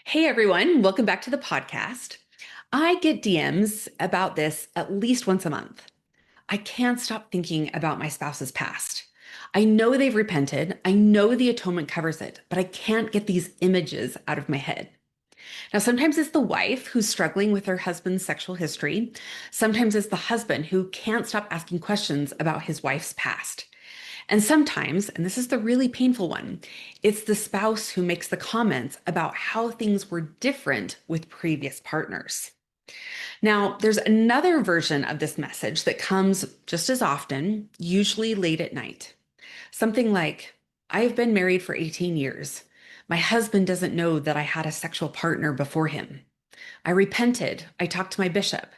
Hey everyone, welcome back to the podcast. I get DMs about this at least once a month. I can't stop thinking about my spouse's past. I know they've repented. I know the atonement covers it, but I can't get these images out of my head. Now, sometimes it's the wife who's struggling with her husband's sexual history. Sometimes it's the husband who can't stop asking questions about his wife's past. And sometimes, and this is the really painful one, it's the spouse who makes the comments about how things were different with previous partners. Now, there's another version of this message that comes just as often, usually late at night. Something like, I've been married for 18 years. My husband doesn't know that I had a sexual partner before him. I repented. I talked to my bishop.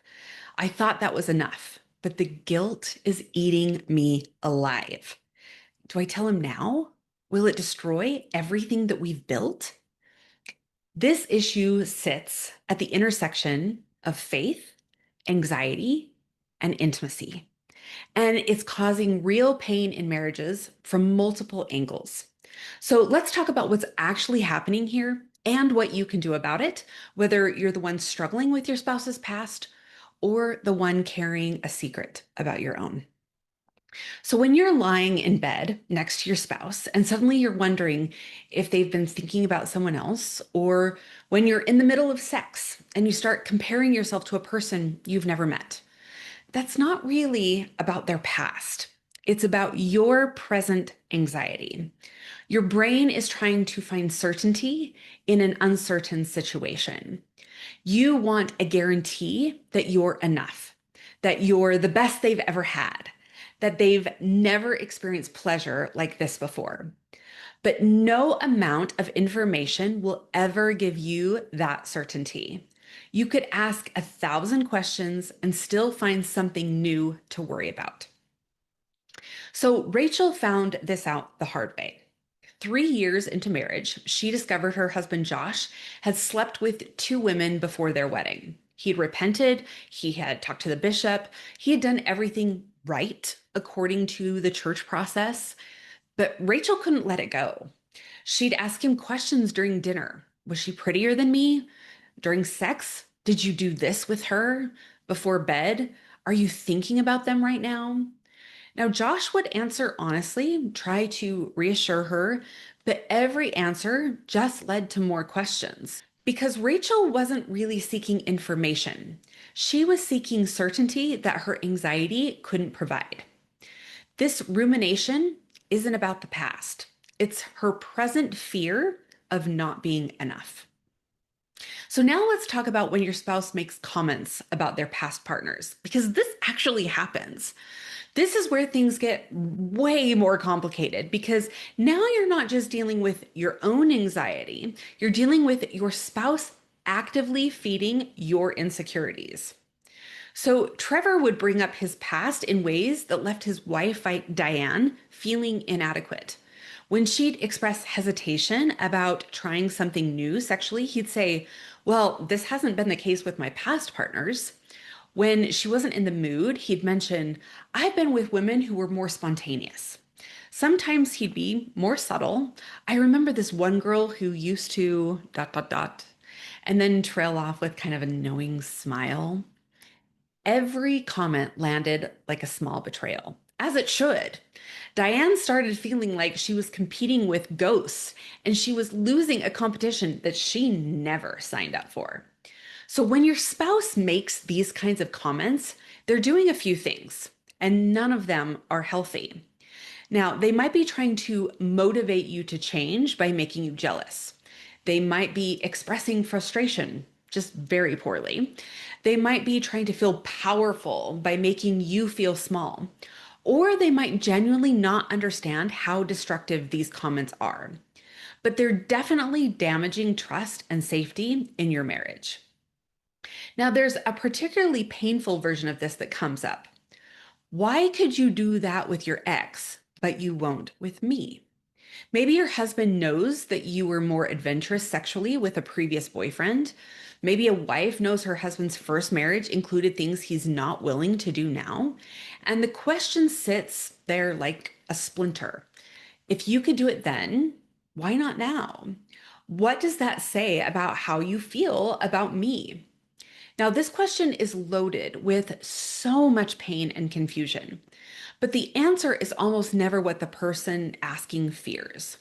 I thought that was enough, but the guilt is eating me alive. Do I tell him now? Will it destroy everything that we've built? This issue sits at the intersection of faith, anxiety, and intimacy. And it's causing real pain in marriages from multiple angles. So let's talk about what's actually happening here and what you can do about it, whether you're the one struggling with your spouse's past or the one carrying a secret about your own. So, when you're lying in bed next to your spouse and suddenly you're wondering if they've been thinking about someone else, or when you're in the middle of sex and you start comparing yourself to a person you've never met, that's not really about their past. It's about your present anxiety. Your brain is trying to find certainty in an uncertain situation. You want a guarantee that you're enough, that you're the best they've ever had, that they've never experienced pleasure like this before. But no amount of information will ever give you that certainty. You could ask 1,000 questions and still find something new to worry about. So Rachel found this out the hard way. 3 years into marriage, she discovered her husband Josh had slept with two women before their wedding. He'd repented, he had talked to the bishop, he had done everything right according to the church process, but Rachel couldn't let it go. She'd ask him questions during dinner. Was she prettier than me? During sex? Did you do this with her? Before bed? Are you thinking about them right now? Now, Josh would answer honestly, try to reassure her, but every answer just led to more questions because Rachel wasn't really seeking information. She was seeking certainty that her anxiety couldn't provide. This rumination isn't about the past, it's her present fear of not being enough. So now let's talk about when your spouse makes comments about their past partners, because this actually happens. This is where things get way more complicated because now you're not just dealing with your own anxiety, you're dealing with your spouse actively feeding your insecurities. So Trevor would bring up his past in ways that left his wife, Diane, feeling inadequate. When she'd express hesitation about trying something new sexually, he'd say, well, this hasn't been the case with my past partners. When she wasn't in the mood, he'd mention, I've been with women who were more spontaneous. Sometimes he'd be more subtle. I remember this one girl who used to dot, dot, dot, and then trail off with kind of a knowing smile. Every comment landed like a small betrayal, as it should. Diane started feeling like she was competing with ghosts and she was losing a competition that she never signed up for. So when your spouse makes these kinds of comments, they're doing a few things, and none of them are healthy. Now, they might be trying to motivate you to change by making you jealous. They might be expressing frustration, just very poorly. They might be trying to feel powerful by making you feel small. Or they might genuinely not understand how destructive these comments are. But they're definitely damaging trust and safety in your marriage. Now, there's a particularly painful version of this that comes up. Why could you do that with your ex, but you won't with me? Maybe your husband knows that you were more adventurous sexually with a previous boyfriend. Maybe a wife knows her husband's first marriage included things he's not willing to do now. And the question sits there like a splinter. If you could do it then, why not now? What does that say about how you feel about me? Now, this question is loaded with so much pain and confusion, but the answer is almost never what the person asking fears.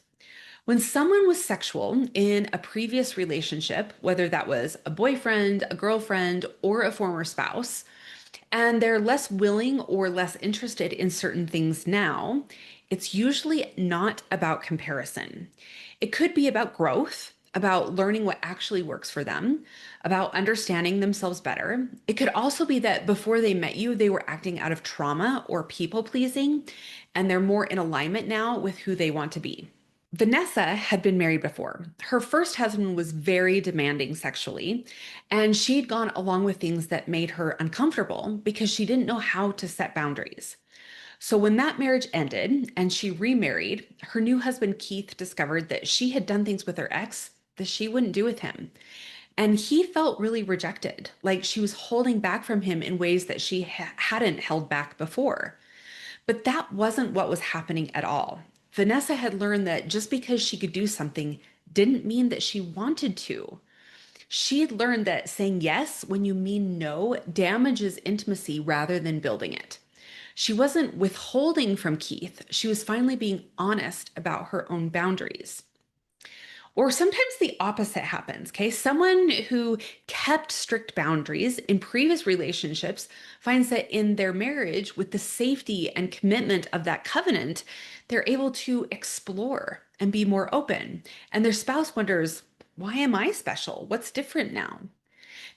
When someone was sexual in a previous relationship, whether that was a boyfriend, a girlfriend, or a former spouse, and they're less willing or less interested in certain things now, it's usually not about comparison. It could be about growth, about learning what actually works for them, about understanding themselves better. It could also be that before they met you, they were acting out of trauma or people pleasing, and they're more in alignment now with who they want to be. Vanessa had been married before. Her first husband was very demanding sexually, and she'd gone along with things that made her uncomfortable because she didn't know how to set boundaries. So when that marriage ended and she remarried, her new husband Keith discovered that she had done things with her ex that she wouldn't do with him. And he felt really rejected, like she was holding back from him in ways that she hadn't held back before. But that wasn't what was happening at all. Vanessa had learned that just because she could do something didn't mean that she wanted to. She had learned that saying yes when you mean no damages intimacy rather than building it. She wasn't withholding from Keith. She was finally being honest about her own boundaries. Or sometimes the opposite happens, okay? Someone who kept strict boundaries in previous relationships finds that in their marriage, with the safety and commitment of that covenant, they're able to explore and be more open. And their spouse wonders, why am I special? What's different now?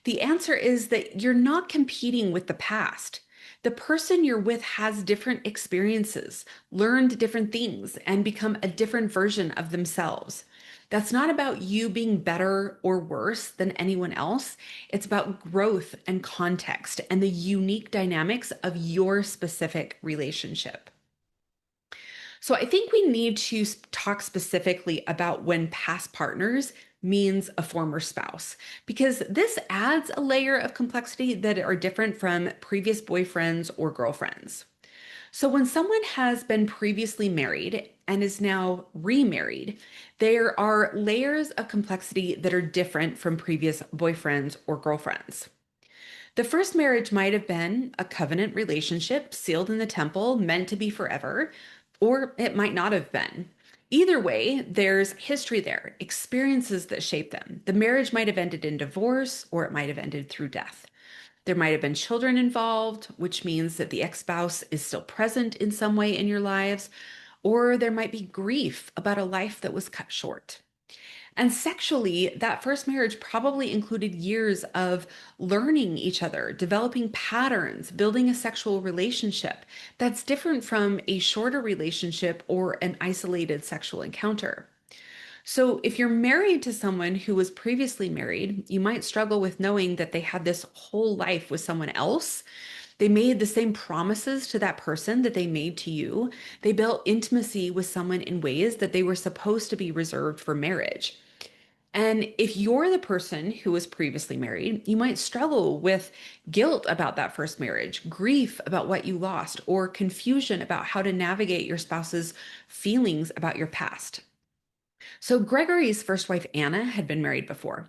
The answer is that you're not competing with the past. The person you're with has different experiences, learned different things, and become a different version of themselves. That's not about you being better or worse than anyone else. It's about growth and context and the unique dynamics of your specific relationship. So I think we need to talk specifically about when past partners means a former spouse, because this adds a layer of complexity that are different from previous boyfriends or girlfriends. So when someone has been previously married and is now remarried, there are layers of complexity that are different from previous boyfriends or girlfriends. The first marriage might have been a covenant relationship sealed in the temple, meant to be forever, or it might not have been. Either way, there's history there, experiences that shape them. The marriage might have ended in divorce, or it might have ended through death. There might have been children involved, which means that the ex spouse is still present in some way in your lives, or there might be grief about a life that was cut short. And sexually, that first marriage probably included years of learning each other, developing patterns, building a sexual relationship that's different from a shorter relationship or an isolated sexual encounter. So, if you're married to someone who was previously married, you might struggle with knowing that they had this whole life with someone else. They made the same promises to that person that they made to you. They built intimacy with someone in ways that they were supposed to be reserved for marriage. And if you're the person who was previously married, you might struggle with guilt about that first marriage, grief about what you lost, or confusion about how to navigate your spouse's feelings about your past. So, Gregory's first wife, Anna, had been married before.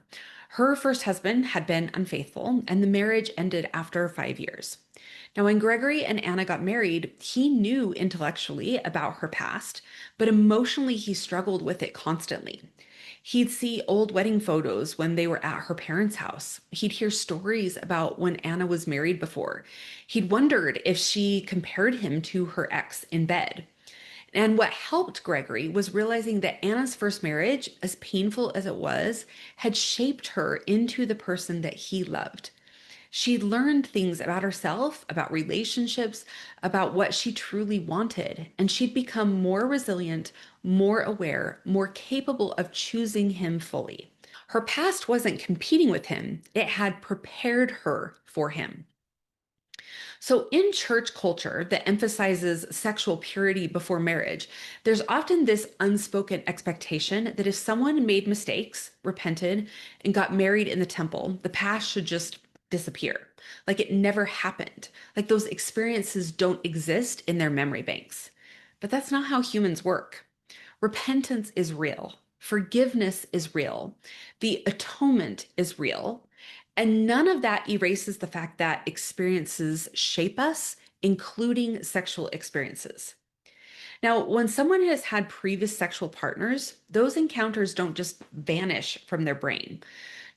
Her first husband had been unfaithful, and the marriage ended after 5 years. Now, when Gregory and Anna got married, he knew intellectually about her past, but emotionally, he struggled with it constantly. He'd see old wedding photos when they were at her parents' house. He'd hear stories about when Anna was married before. He'd wondered if she compared him to her ex in bed. And what helped Gregory was realizing that Anna's first marriage, as painful as it was, had shaped her into the person that he loved. She'd learned things about herself, about relationships, about what she truly wanted, and she'd become more resilient, more aware, more capable of choosing him fully. Her past wasn't competing with him, it had prepared her for him. So, in church culture that emphasizes sexual purity before marriage, there's often this unspoken expectation that if someone made mistakes, repented, and got married in the temple, the past should just disappear. Like it never happened. Like those experiences don't exist in their memory banks. But that's not how humans work. Repentance is real. Forgiveness is real. The atonement is real. And none of that erases the fact that experiences shape us, including sexual experiences. Now, when someone has had previous sexual partners, those encounters don't just vanish from their brain.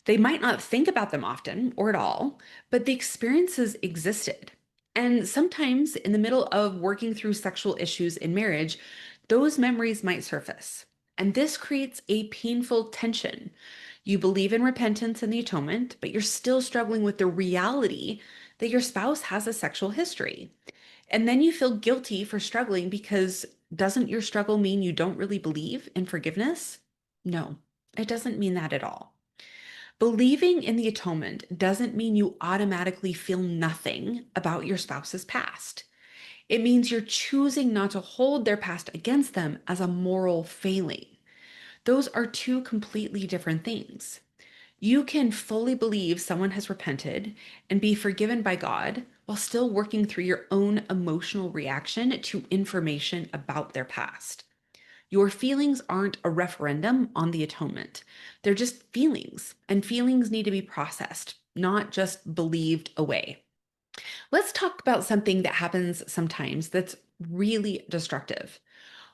They might not think about them often or at all, but the experiences existed. And sometimes, in the middle of working through sexual issues in marriage, those memories might surface. And this creates a painful tension. You believe in repentance and the atonement, but you're still struggling with the reality that your spouse has a sexual history. And then you feel guilty for struggling because doesn't your struggle mean you don't really believe in forgiveness? No, it doesn't mean that at all. Believing in the atonement doesn't mean you automatically feel nothing about your spouse's past. It means you're choosing not to hold their past against them as a moral failing. Those are two completely different things. You can fully believe someone has repented and be forgiven by God while still working through your own emotional reaction to information about their past. Your feelings aren't a referendum on the atonement. They're just feelings, and feelings need to be processed, not just believed away. Let's talk about something that happens sometimes that's really destructive.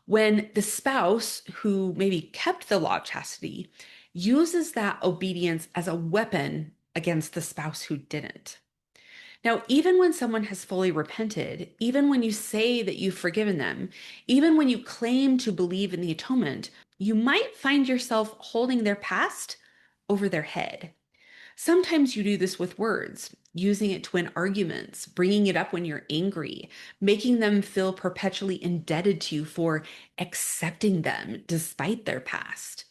When the spouse who maybe kept the law of chastity uses that obedience as a weapon against the spouse who didn't. Now, even when someone has fully repented, even when you say that you've forgiven them, even when you claim to believe in the atonement, you might find yourself holding their past over their head. Sometimes you do this with words, using it to win arguments, bringing it up when you're angry, making them feel perpetually indebted to you for accepting them despite their past.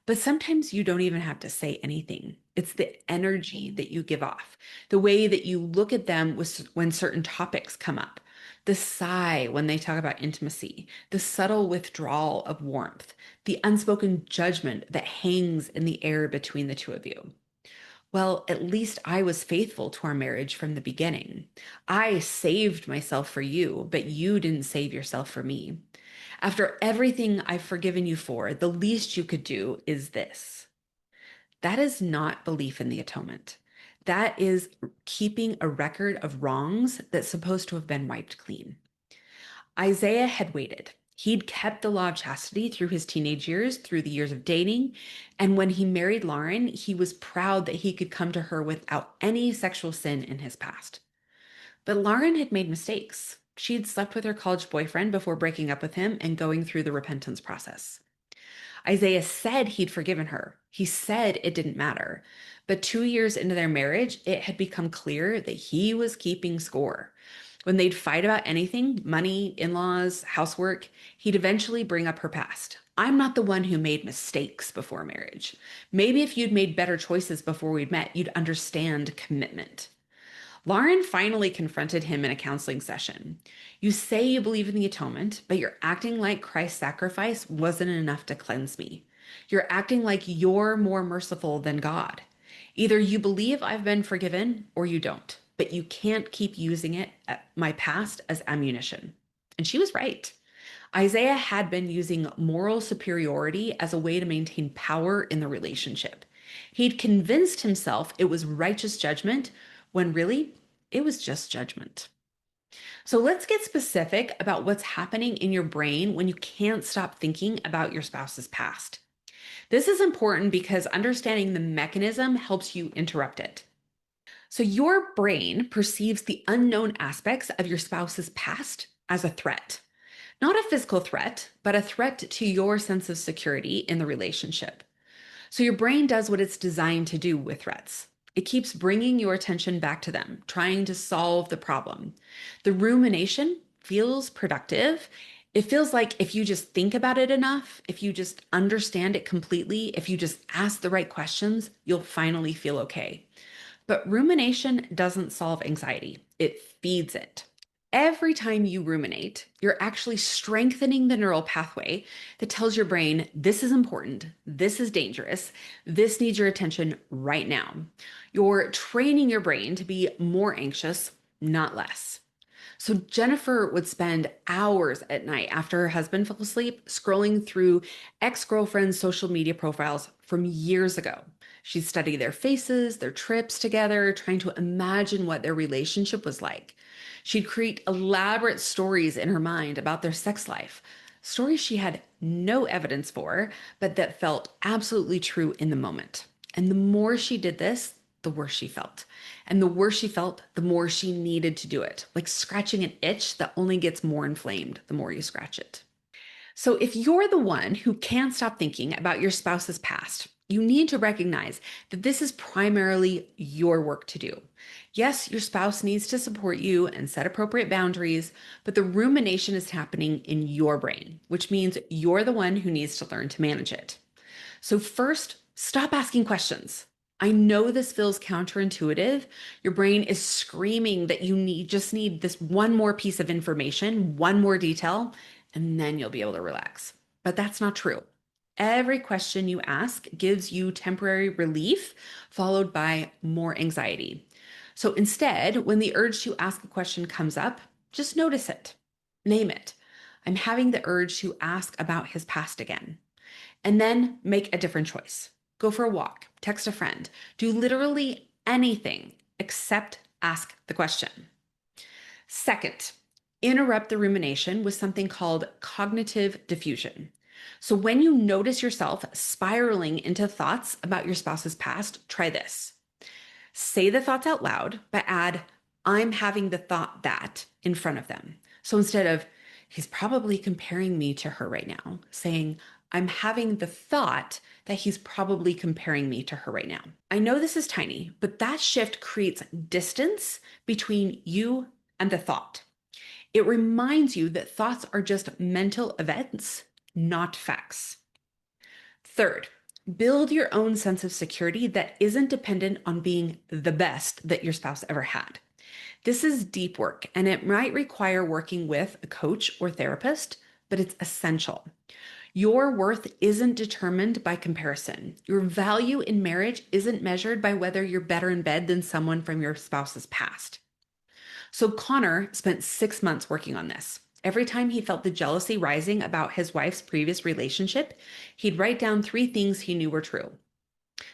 But sometimes you don't even have to say anything. It's the energy that you give off, the way that you look at them when certain topics come up, the sigh when they talk about intimacy, the subtle withdrawal of warmth, the unspoken judgment that hangs in the air between the two of you. Well, at least I was faithful to our marriage from the beginning. I saved myself for you, but you didn't save yourself for me. After everything I've forgiven you for, the least you could do is this. That is not belief in the atonement. That is keeping a record of wrongs that's supposed to have been wiped clean. Isaiah had waited. He'd kept the law of chastity through his teenage years, through the years of dating. And when he married Lauren, he was proud that he could come to her without any sexual sin in his past. But Lauren had made mistakes. She had slept with her college boyfriend before breaking up with him and going through the repentance process. Isaiah said he'd forgiven her. He said it didn't matter. But 2 years into their marriage, it had become clear that he was keeping score. When they'd fight about anything, money, in-laws, housework, he'd eventually bring up her past. I'm not the one who made mistakes before marriage. Maybe if you'd made better choices before we'd met, you'd understand commitment. Lauren finally confronted him in a counseling session. You say you believe in the atonement, but you're acting like Christ's sacrifice wasn't enough to cleanse me. You're acting like you're more merciful than God. Either you believe I've been forgiven or you don't, but you can't keep using my past as ammunition. And she was right. Isaiah had been using moral superiority as a way to maintain power in the relationship. He'd convinced himself it was righteous judgment when really it was just judgment. So let's get specific about what's happening in your brain when you can't stop thinking about your spouse's past. This is important because understanding the mechanism helps you interrupt it. So your brain perceives the unknown aspects of your spouse's past as a threat. Not a physical threat, but a threat to your sense of security in the relationship. So your brain does what it's designed to do with threats. It keeps bringing your attention back to them, trying to solve the problem. The rumination feels productive. It feels like if you just think about it enough, if you just understand it completely, if you just ask the right questions, you'll finally feel okay. But rumination doesn't solve anxiety, it feeds it. Every time you ruminate, you're actually strengthening the neural pathway that tells your brain, this is important, this is dangerous, this needs your attention right now. You're training your brain to be more anxious, not less. So Jennifer would spend hours at night after her husband fell asleep scrolling through ex-girlfriends' social media profiles from years ago. She'd study their faces, their trips together, trying to imagine what their relationship was like. She'd create elaborate stories in her mind about their sex life, stories she had no evidence for, but that felt absolutely true in the moment. And the more she did this, the worse she felt. And the worse she felt, the more she needed to do it, like scratching an itch that only gets more inflamed the more you scratch it. So, if you're the one who can't stop thinking about your spouse's past, you need to recognize that this is primarily your work to do. Yes, your spouse needs to support you and set appropriate boundaries, but the rumination is happening in your brain, which means you're the one who needs to learn to manage it. So, first, stop asking questions. I know this feels counterintuitive. Your brain is screaming that just need this one more piece of information, one more detail, and then you'll be able to relax. But that's not true. Every question you ask gives you temporary relief, followed by more anxiety. So instead, when the urge to ask a question comes up, just notice it, name it. I'm having the urge to ask about his past again. And then make a different choice. Go for a walk, text a friend, do literally anything except ask the question. Second, interrupt the rumination with something called cognitive diffusion. So when you notice yourself spiraling into thoughts about your spouse's past, try this. Say the thoughts out loud, but add, I'm having the thought that in front of them. So instead of, he's probably comparing me to her right now, saying, I'm having the thought that he's probably comparing me to her right now. I know this is tiny, but that shift creates distance between you and the thought. It reminds you that thoughts are just mental events, not facts. Third, build your own sense of security that isn't dependent on being the best that your spouse ever had. This is deep work, and it might require working with a coach or therapist, but it's essential. Your worth isn't determined by comparison. Your value in marriage isn't measured by whether you're better in bed than someone from your spouse's past. So Connor spent 6 months working on this. Every time he felt the jealousy rising about his wife's previous relationship, he'd write down 3 things he knew were true.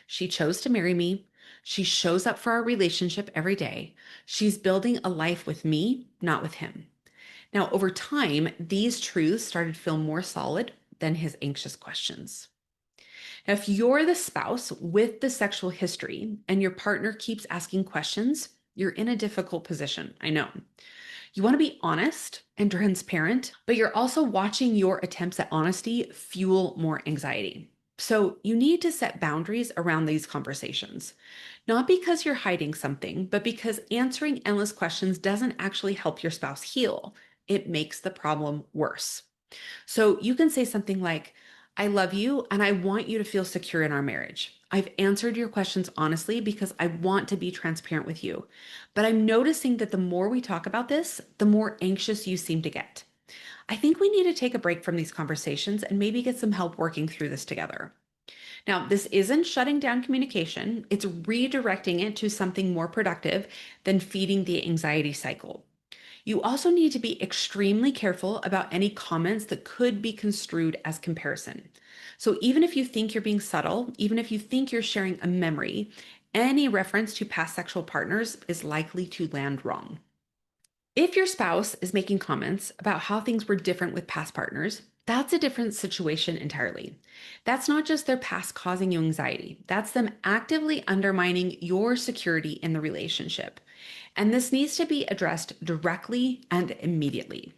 She chose to marry me. She shows up for our relationship every day. She's building a life with me, not with him. Now, over time, these truths started to feel more solid than his anxious questions. Now, if you're the spouse with the sexual history and your partner keeps asking questions, you're in a difficult position. I know. You want to be honest and transparent, but you're also watching your attempts at honesty fuel more anxiety. So you need to set boundaries around these conversations, not because you're hiding something, but because answering endless questions doesn't actually help your spouse heal. It makes the problem worse. So you can say something like, I love you and I want you to feel secure in our marriage. I've answered your questions honestly because I want to be transparent with you. But I'm noticing that the more we talk about this, the more anxious you seem to get. I think we need to take a break from these conversations and maybe get some help working through this together. Now, this isn't shutting down communication, it's redirecting it to something more productive than feeding the anxiety cycle. You also need to be extremely careful about any comments that could be construed as comparison. So even if you think you're being subtle, even if you think you're sharing a memory, any reference to past sexual partners is likely to land wrong. If your spouse is making comments about how things were different with past partners, that's a different situation entirely. That's not just their past causing you anxiety, that's them actively undermining your security in the relationship. And this needs to be addressed directly and immediately.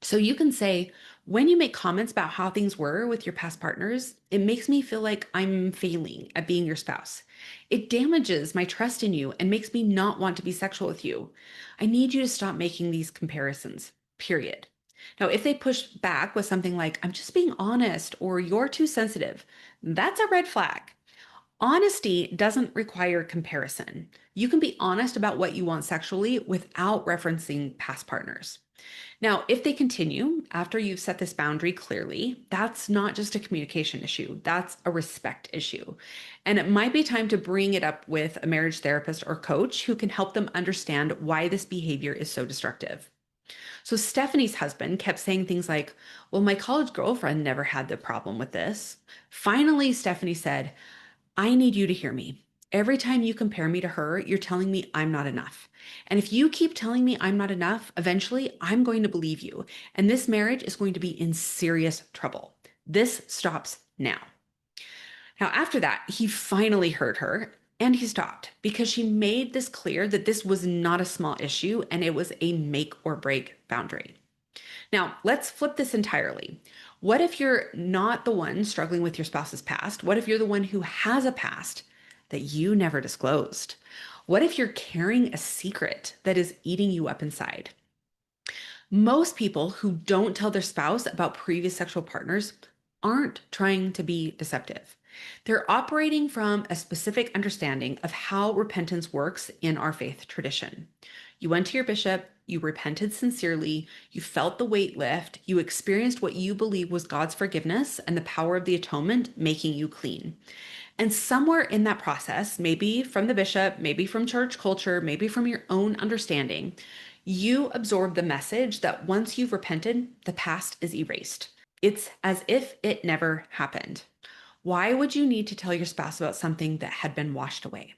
So you can say, when you make comments about how things were with your past partners, it makes me feel like I'm failing at being your spouse. It damages my trust in you and makes me not want to be sexual with you. I need you to stop making these comparisons, period. Now, if they push back with something like, I'm just being honest, or you're too sensitive, that's a red flag. Honesty doesn't require comparison. You can be honest about what you want sexually without referencing past partners. Now, if they continue after you've set this boundary clearly, that's not just a communication issue, that's a respect issue. And it might be time to bring it up with a marriage therapist or coach who can help them understand why this behavior is so destructive. So Stephanie's husband kept saying things like, well, my college girlfriend never had the problem with this. Finally, Stephanie said, I need you to hear me. Every time you compare me to her, you're telling me I'm not enough. And if you keep telling me I'm not enough, eventually I'm going to believe you. And this marriage is going to be in serious trouble. This stops now. Now, after that, he finally heard her and he stopped because she made this clear that this was not a small issue and it was a make or break boundary. Now, let's flip this entirely. What if you're not the one struggling with your spouse's past? What if you're the one who has a past that you never disclosed? What if you're carrying a secret that is eating you up inside? Most people who don't tell their spouse about previous sexual partners aren't trying to be deceptive. They're operating from a specific understanding of how repentance works in our faith tradition. You went to your bishop, you repented sincerely, you felt the weight lift, you experienced what you believe was God's forgiveness and the power of the atonement making you clean. And somewhere in that process, maybe from the bishop, maybe from church culture, maybe from your own understanding, you absorb the message that once you've repented, the past is erased. It's as if it never happened. Why would you need to tell your spouse about something that had been washed away?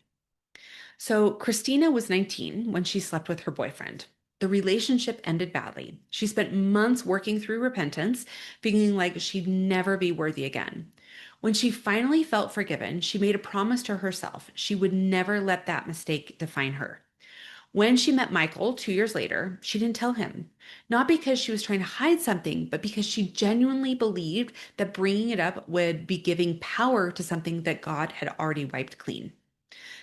So, Christina was 19 when she slept with her boyfriend. The relationship ended badly. She spent months working through repentance, feeling like she'd never be worthy again. When she finally felt forgiven, she made a promise to herself she would never let that mistake define her. When she met Michael 2 years later, she didn't tell him, not because she was trying to hide something, but because she genuinely believed that bringing it up would be giving power to something that God had already wiped clean.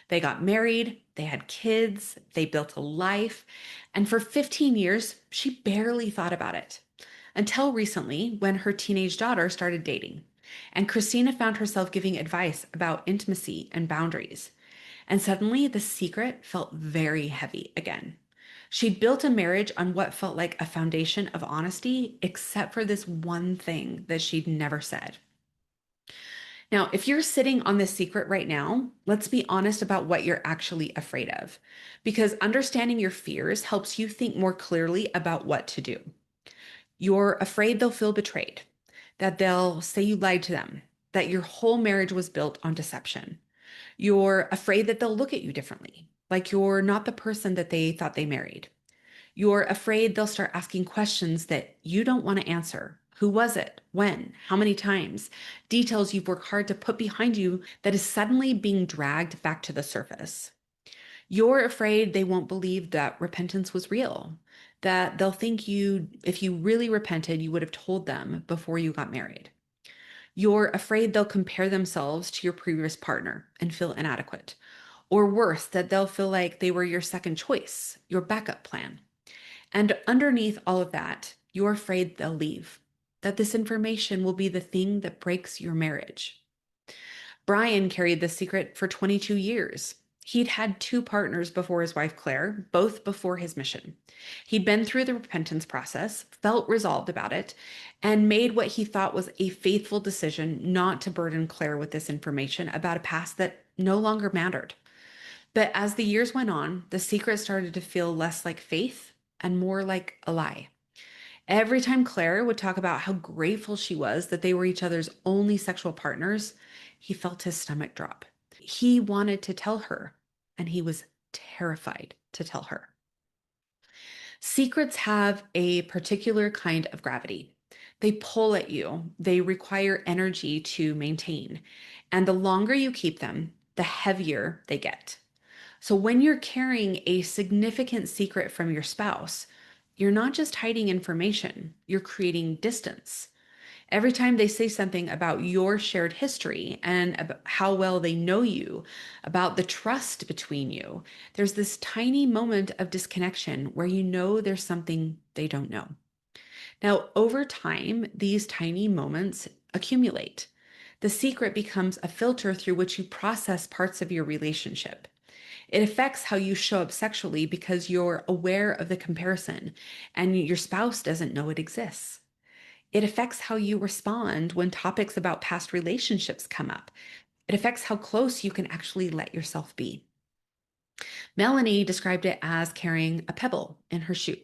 They got married, they had kids, they built a life, and for 15 years, she barely thought about it. Until recently, when her teenage daughter started dating. And Christina found herself giving advice about intimacy and boundaries. And suddenly, the secret felt very heavy again. She'd built a marriage on what felt like a foundation of honesty, except for this one thing that she'd never said. Now, if you're sitting on this secret right now, let's be honest about what you're actually afraid of, because understanding your fears helps you think more clearly about what to do. You're afraid they'll feel betrayed, that they'll say you lied to them, that your whole marriage was built on deception. You're afraid that they'll look at you differently, like you're not the person that they thought they married. You're afraid they'll start asking questions that you don't want to answer. Who was it? When? How many times? Details you've worked hard to put behind you that is suddenly being dragged back to the surface. You're afraid they won't believe that repentance was real, that they'll think if you really repented, you would have told them before you got married. You're afraid they'll compare themselves to your previous partner and feel inadequate. Or worse, that they'll feel like they were your second choice, your backup plan. And underneath all of that, you're afraid they'll leave, that this information will be the thing that breaks your marriage. Brian carried this secret for 22 years. He'd had two partners before his wife Claire, both before his mission. He'd been through the repentance process, felt resolved about it, and made what he thought was a faithful decision not to burden Claire with this information about a past that no longer mattered. But as the years went on, the secret started to feel less like faith and more like a lie. Every time Claire would talk about how grateful she was that they were each other's only sexual partners, he felt his stomach drop. He wanted to tell her, and he was terrified to tell her. Secrets have a particular kind of gravity. They pull at you, they require energy to maintain. And the longer you keep them, the heavier they get. So when you're carrying a significant secret from your spouse, you're not just hiding information, you're creating distance. Every time they say something about your shared history and about how well they know you, about the trust between you, there's this tiny moment of disconnection where you know there's something they don't know. Now, over time, these tiny moments accumulate. The secret becomes a filter through which you process parts of your relationship. It affects how you show up sexually because you're aware of the comparison and your spouse doesn't know it exists. It affects how you respond when topics about past relationships come up. It affects how close you can actually let yourself be. Melanie described it as carrying a pebble in her shoe.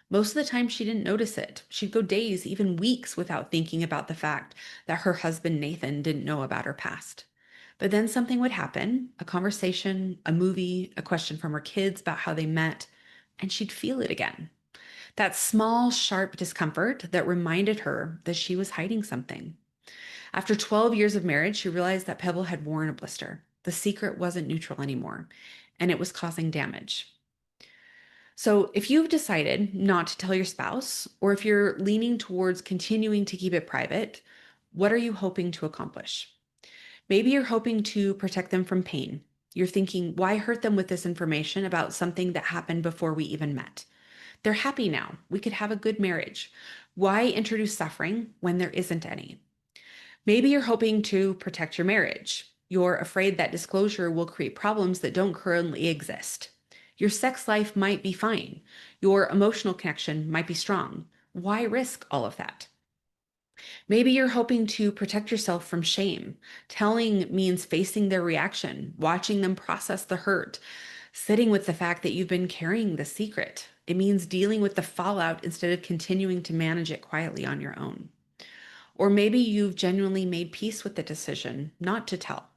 Most of the time, she didn't notice it. She'd go days, even weeks, without thinking about the fact that her husband, Nathan, didn't know about her past. But then something would happen, a conversation, a movie, a question from her kids about how they met, and she'd feel it again. That small, sharp discomfort that reminded her that she was hiding something. After 12 years of marriage, she realized that Pebble had worn a blister. The secret wasn't neutral anymore, and it was causing damage. So, if you've decided not to tell your spouse, or if you're leaning towards continuing to keep it private, what are you hoping to accomplish? Maybe you're hoping to protect them from pain. You're thinking, why hurt them with this information about something that happened before we even met? They're happy now. We could have a good marriage. Why introduce suffering when there isn't any? Maybe you're hoping to protect your marriage. You're afraid that disclosure will create problems that don't currently exist. Your sex life might be fine. Your emotional connection might be strong. Why risk all of that? Maybe you're hoping to protect yourself from shame. Telling means facing their reaction, watching them process the hurt, sitting with the fact that you've been carrying the secret. It means dealing with the fallout instead of continuing to manage it quietly on your own. Or maybe you've genuinely made peace with the decision not to tell.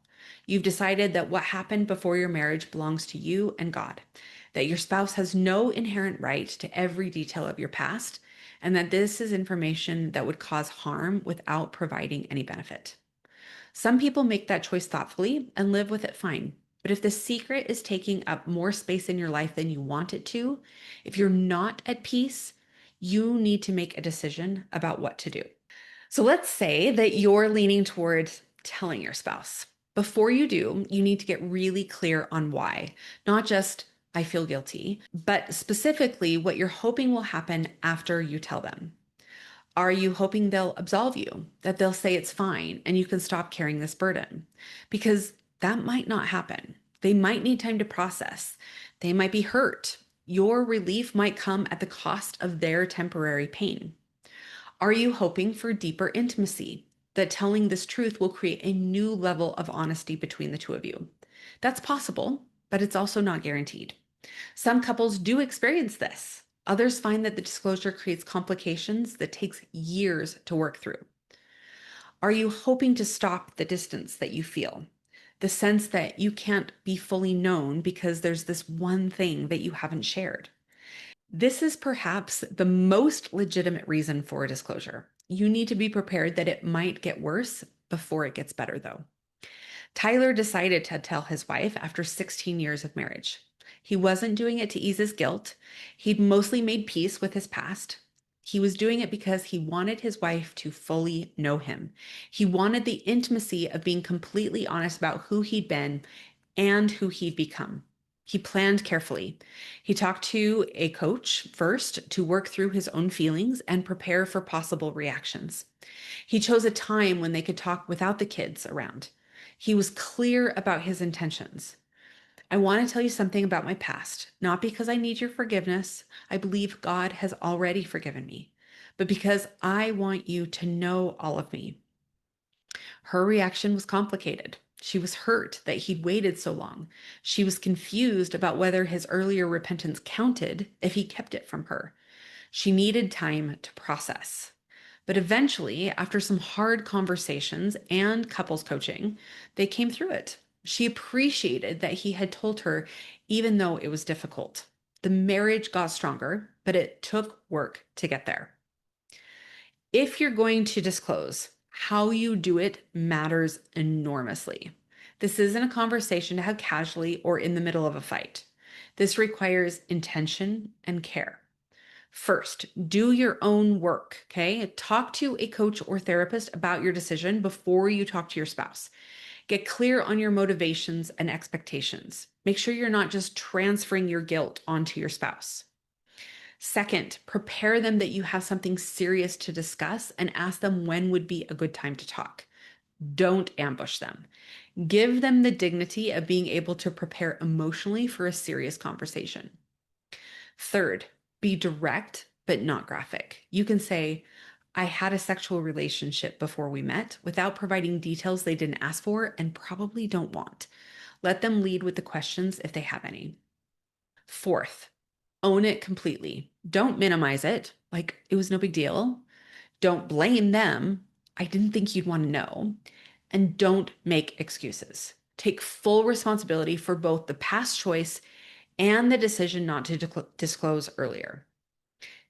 You've decided that what happened before your marriage belongs to you and God, that your spouse has no inherent right to every detail of your past, and that this is information that would cause harm without providing any benefit. Some people make that choice thoughtfully and live with it fine. But if the secret is taking up more space in your life than you want it to, if you're not at peace, you need to make a decision about what to do. So let's say that you're leaning toward telling your spouse. Before you do, you need to get really clear on why, not just, I feel guilty, but specifically what you're hoping will happen after you tell them. Are you hoping they'll absolve you, that they'll say it's fine and you can stop carrying this burden? Because that might not happen. They might need time to process. They might be hurt. Your relief might come at the cost of their temporary pain. Are you hoping for deeper intimacy? That telling this truth will create a new level of honesty between the two of you. That's possible, but it's also not guaranteed. Some couples do experience this. Others find that the disclosure creates complications that takes years to work through. Are you hoping to stop the distance that you feel? The sense that you can't be fully known because there's this one thing that you haven't shared. This is perhaps the most legitimate reason for a disclosure. You need to be prepared that it might get worse before it gets better, though. Tyler decided to tell his wife after 16 years of marriage. He wasn't doing it to ease his guilt. He'd mostly made peace with his past. He was doing it because he wanted his wife to fully know him. He wanted the intimacy of being completely honest about who he'd been and who he'd become. He planned carefully. He talked to a coach first to work through his own feelings and prepare for possible reactions. He chose a time when they could talk without the kids around. He was clear about his intentions. I want to tell you something about my past, not because I need your forgiveness. I believe God has already forgiven me, but because I want you to know all of me. Her reaction was complicated. She was hurt that he'd waited so long. She was confused about whether his earlier repentance counted if he kept it from her. She needed time to process. But eventually, after some hard conversations and couples coaching, they came through it. She appreciated that he had told her, even though it was difficult. The marriage got stronger, but it took work to get there. If you're going to disclose, how you do it matters enormously. This isn't a conversation to have casually or in the middle of a fight. This requires intention and care. First, do your own work, okay? Talk to a coach or therapist about your decision before you talk to your spouse. Get clear on your motivations and expectations. Make sure you're not just transferring your guilt onto your spouse. Second, prepare them that you have something serious to discuss and ask them when would be a good time to talk. Don't ambush them. Give them the dignity of being able to prepare emotionally for a serious conversation. Third, be direct but not graphic. You can say, I had a sexual relationship before we met without providing details they didn't ask for and probably don't want. Let them lead with the questions if they have any. Fourth, Own it completely. Don't minimize it, like it was no big deal. Don't blame them. I didn't think you'd want to know. And don't make excuses. Take full responsibility for both the past choice and the decision not to disclose earlier.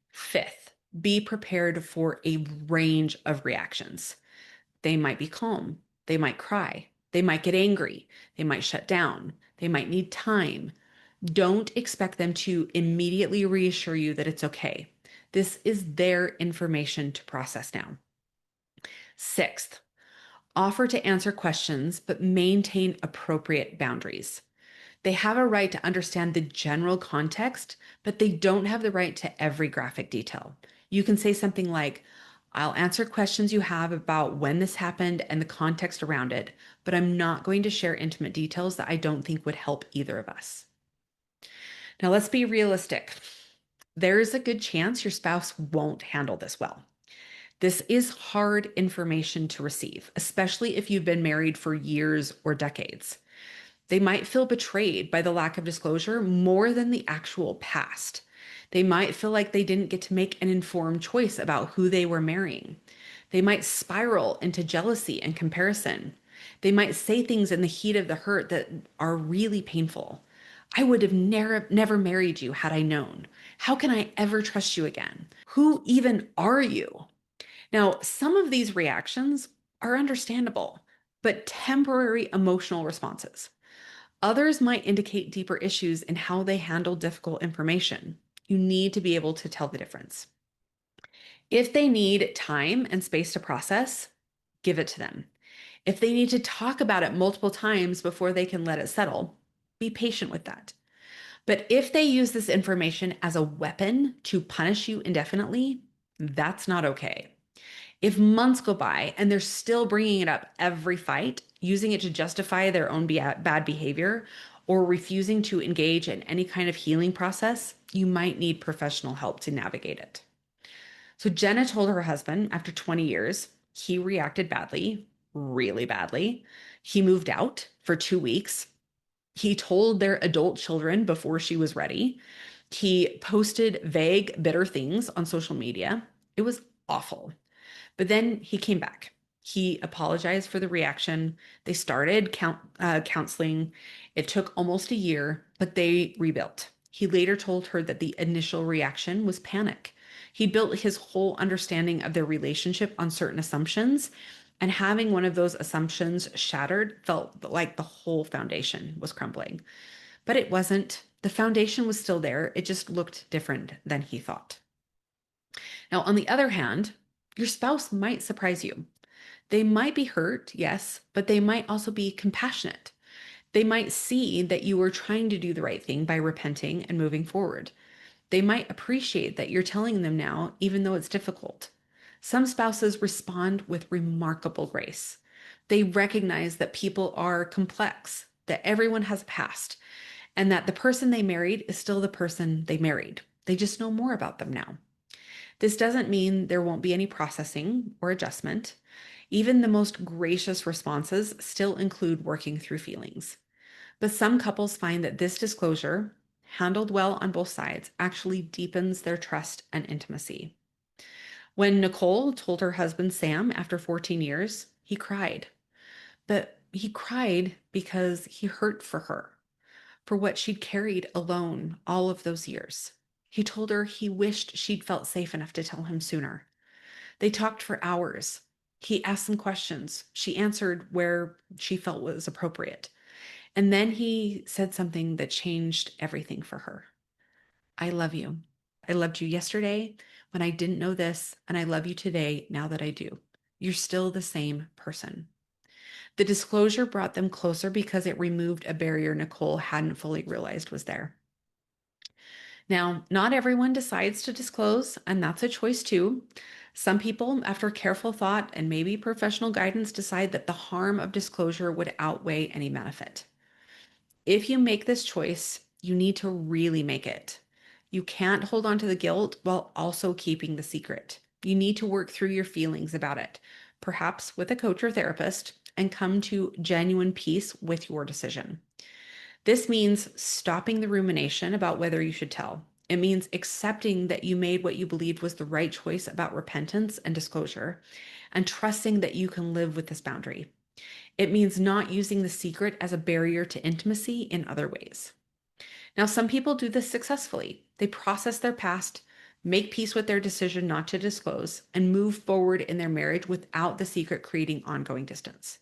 Fifth, be prepared for a range of reactions. They might be calm, they might cry, they might get angry, they might shut down, they might need time. Don't expect them to immediately reassure you that it's okay. This is their information to process now. Sixth, offer to answer questions, but maintain appropriate boundaries. They have a right to understand the general context, but they don't have the right to every graphic detail. You can say something like, I'll answer questions you have about when this happened and the context around it, but I'm not going to share intimate details that I don't think would help either of us. Now, let's be realistic. There is a good chance your spouse won't handle this well. This is hard information to receive, especially if you've been married for years or decades. They might feel betrayed by the lack of disclosure more than the actual past. They might feel like they didn't get to make an informed choice about who they were marrying. They might spiral into jealousy and comparison. They might say things in the heat of the hurt that are really painful. I would have never married you had I known. How can I ever trust you again? Who even are you? Now, some of these reactions are understandable, but temporary emotional responses. Others might indicate deeper issues in how they handle difficult information. You need to be able to tell the difference. If they need time and space to process, give it to them. If they need to talk about it multiple times before they can let it settle, be patient with that. But if they use this information as a weapon to punish you indefinitely, that's not okay. If months go by and they're still bringing it up every fight, using it to justify their own bad behavior, or refusing to engage in any kind of healing process, you might need professional help to navigate it. So Jenna told her husband after 20 years, he reacted badly, really badly. He moved out for 2 weeks. He told their adult children before she was ready. He posted vague, bitter things on social media. It was awful. But then he came back. He apologized for the reaction. They started counseling. It took almost a year, but they rebuilt. He later told her that the initial reaction was panic. He built his whole understanding of their relationship on certain assumptions, and having one of those assumptions shattered felt like the whole foundation was crumbling. But it wasn't. The foundation was still there. It just looked different than he thought. Now, on the other hand, your spouse might surprise you. They might be hurt, yes, but they might also be compassionate. They might see that you are trying to do the right thing by repenting and moving forward. They might appreciate that you're telling them now, even though it's difficult. Some spouses respond with remarkable grace. They recognize that people are complex, that everyone has a past, and that the person they married is still the person they married. They just know more about them now. This doesn't mean there won't be any processing or adjustment. Even the most gracious responses still include working through feelings. But some couples find that this disclosure, handled well on both sides, actually deepens their trust and intimacy. When Nicole told her husband Sam after 14 years, he cried. But he cried because he hurt for what she'd carried alone all of those years. He told her he wished she'd felt safe enough to tell him sooner. They talked for hours. He asked some questions. She answered where she felt was appropriate. And then he said something that changed everything for her. I love you. I loved you yesterday when I didn't know this, and I love you today now that I do. You're still the same person. The disclosure brought them closer because it removed a barrier Nicole hadn't fully realized was there. Now, not everyone decides to disclose, and that's a choice too. Some people, after careful thought and maybe professional guidance, decide that the harm of disclosure would outweigh any benefit. If you make this choice, you need to really make it. You can't hold on to the guilt while also keeping the secret. You need to work through your feelings about it, perhaps with a coach or therapist, and come to genuine peace with your decision. This means stopping the rumination about whether you should tell. It means accepting that you made what you believed was the right choice about repentance and disclosure, and trusting that you can live with this boundary. It means not using the secret as a barrier to intimacy in other ways. Now, some people do this successfully. They process their past, make peace with their decision not to disclose, and move forward in their marriage without the secret creating ongoing distance.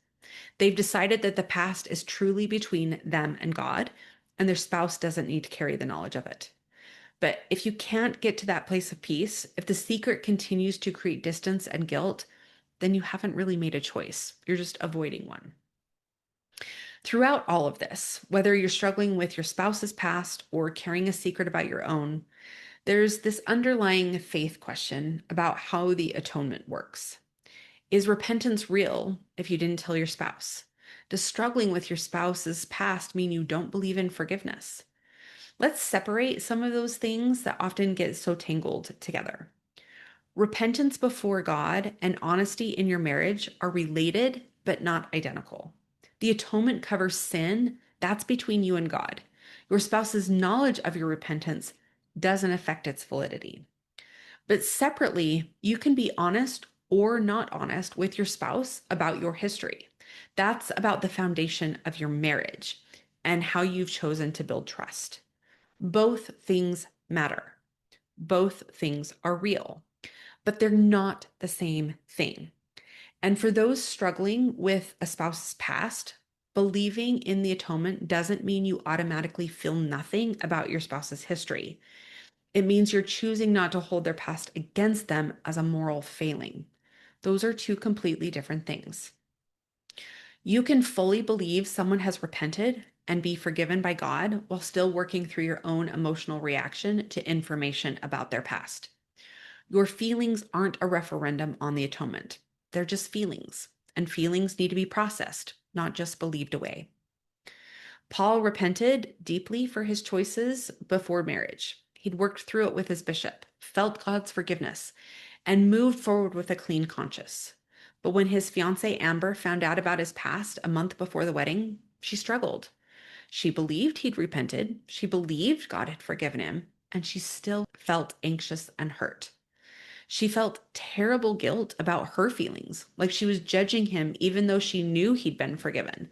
They've decided that the past is truly between them and God, and their spouse doesn't need to carry the knowledge of it. But if you can't get to that place of peace, if the secret continues to create distance and guilt, then you haven't really made a choice. You're just avoiding one. Throughout all of this, whether you're struggling with your spouse's past or carrying a secret about your own, there's this underlying faith question about how the atonement works. Is repentance real if you didn't tell your spouse? Does struggling with your spouse's past mean you don't believe in forgiveness? Let's separate some of those things that often get so tangled together. Repentance before God and honesty in your marriage are related, but not identical. The atonement covers sin, that's between you and God. Your spouse's knowledge of your repentance doesn't affect its validity. But separately, you can be honest or not honest with your spouse about your history. That's about the foundation of your marriage and how you've chosen to build trust. Both things matter. Both things are real, but they're not the same thing. And for those struggling with a spouse's past, believing in the atonement doesn't mean you automatically feel nothing about your spouse's history. It means you're choosing not to hold their past against them as a moral failing. Those are two completely different things. You can fully believe someone has repented and be forgiven by God while still working through your own emotional reaction to information about their past. Your feelings aren't a referendum on the atonement. They're just feelings, and feelings need to be processed, not just believed away. Paul repented deeply for his choices before marriage. He'd worked through it with his bishop, felt God's forgiveness, and moved forward with a clean conscience. But when his fiancée Amber found out about his past a month before the wedding, she struggled. She believed he'd repented, she believed God had forgiven him, and she still felt anxious and hurt. She felt terrible guilt about her feelings, like she was judging him even though she knew he'd been forgiven.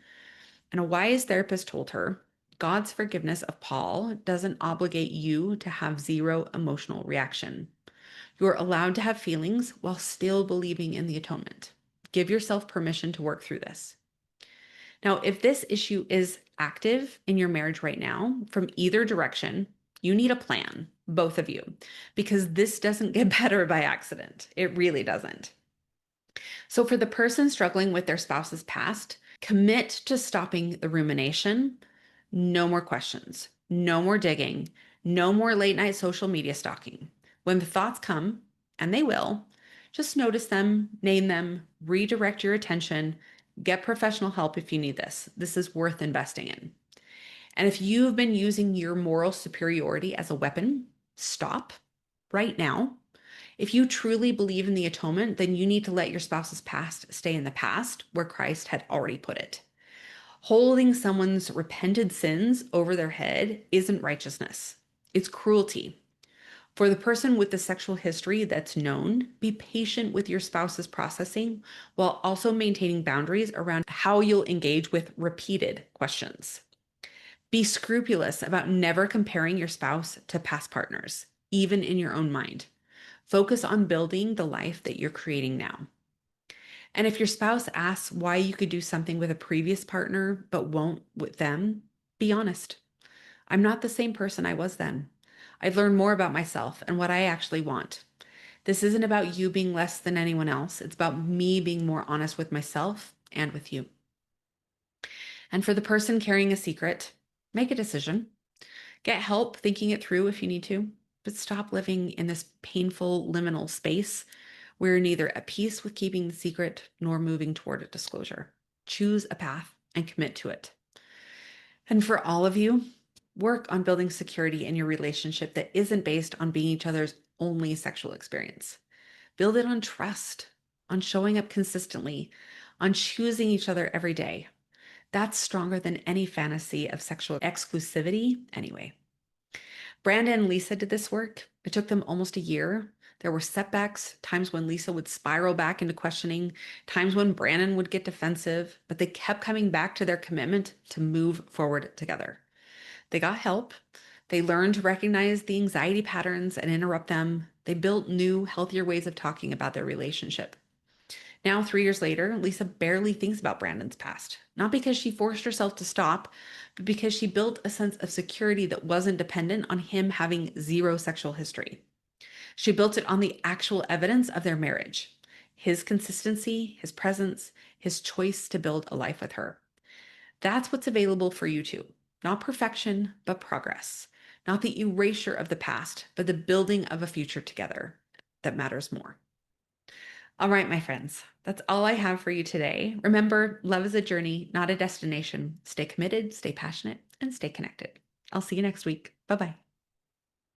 And a wise therapist told her, God's forgiveness of Paul doesn't obligate you to have zero emotional reaction. You're allowed to have feelings while still believing in the atonement. Give yourself permission to work through this. Now, if this issue is active in your marriage right now, from either direction, you need a plan, both of you, because this doesn't get better by accident. It really doesn't. So, for the person struggling with their spouse's past, commit to stopping the rumination. No more questions, no more digging, no more late night social media stalking. When the thoughts come, and they will, just notice them, name them, redirect your attention, get professional help if you need this. This is worth investing in. And if you've been using your moral superiority as a weapon, stop right now. If you truly believe in the atonement, then you need to let your spouse's past stay in the past where Christ had already put it. Holding someone's repented sins over their head isn't righteousness, it's cruelty. For the person with the sexual history that's known, be patient with your spouse's processing while also maintaining boundaries around how you'll engage with repeated questions. Be scrupulous about never comparing your spouse to past partners, even in your own mind. Focus on building the life that you're creating now. And if your spouse asks why you could do something with a previous partner but won't with them, be honest. I'm not the same person I was then. I've learned more about myself and what I actually want. This isn't about you being less than anyone else. It's about me being more honest with myself and with you. And for the person carrying a secret, make a decision. Get help thinking it through if you need to, but stop living in this painful liminal space where you're neither at peace with keeping the secret nor moving toward a disclosure. Choose a path and commit to it. And for all of you, work on building security in your relationship that isn't based on being each other's only sexual experience. Build it on trust, on showing up consistently, on choosing each other every day. That's stronger than any fantasy of sexual exclusivity anyway. Brandon and Lisa did this work. It took them almost a year. There were setbacks, times when Lisa would spiral back into questioning, times when Brandon would get defensive, but they kept coming back to their commitment to move forward together. They got help. They learned to recognize the anxiety patterns and interrupt them. They built new, healthier ways of talking about their relationship. Now, 3 years later, Lisa barely thinks about Brandon's past, not because she forced herself to stop, but because she built a sense of security that wasn't dependent on him having zero sexual history. She built it on the actual evidence of their marriage, his consistency, his presence, his choice to build a life with her. That's what's available for you too. Not perfection, but progress. Not the erasure of the past, but the building of a future together that matters more. All right, my friends, that's all I have for you today. Remember, love is a journey, not a destination. Stay committed, stay passionate, and stay connected. I'll see you next week. Bye bye.